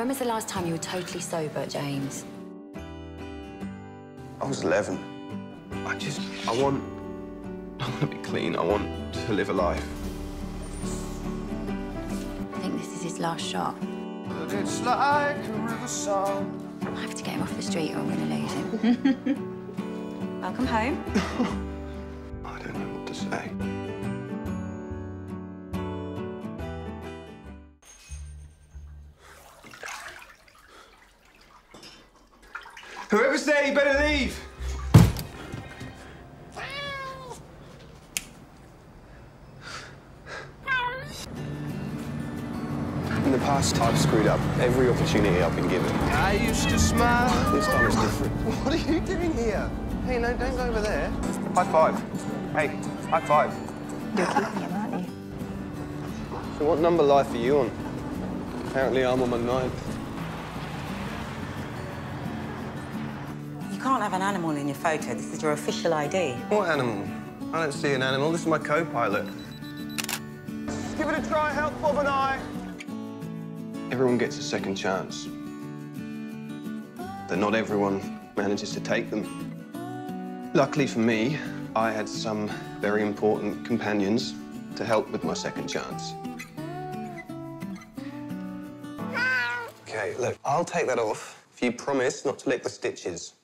When was the last time you were totally sober, James? I was 11. I want to be clean. I want to live a life. I think this is his last shot. But it's like a river song. I have to get him off the street or I'm going to lose him. Welcome home. I don't know what to say. Whoever's there, you better leave. In the past, I've screwed up every opportunity I've been given. I used to smile. This time it's different. What are you doing here? Hey, no, don't go over there. High five. Hey, high five. You're keeping him, aren't you? So what number life are you on? Apparently I'm on my 9th. You can't have an animal in your photo. This is your official ID. What animal? I don't see an animal. This is my co-pilot. Give it a try, help Bob and I. Everyone gets a second chance. But not everyone manages to take them. Luckily for me, I had some very important companions to help with my second chance. Okay, look, I'll take that off if you promise not to lick the stitches.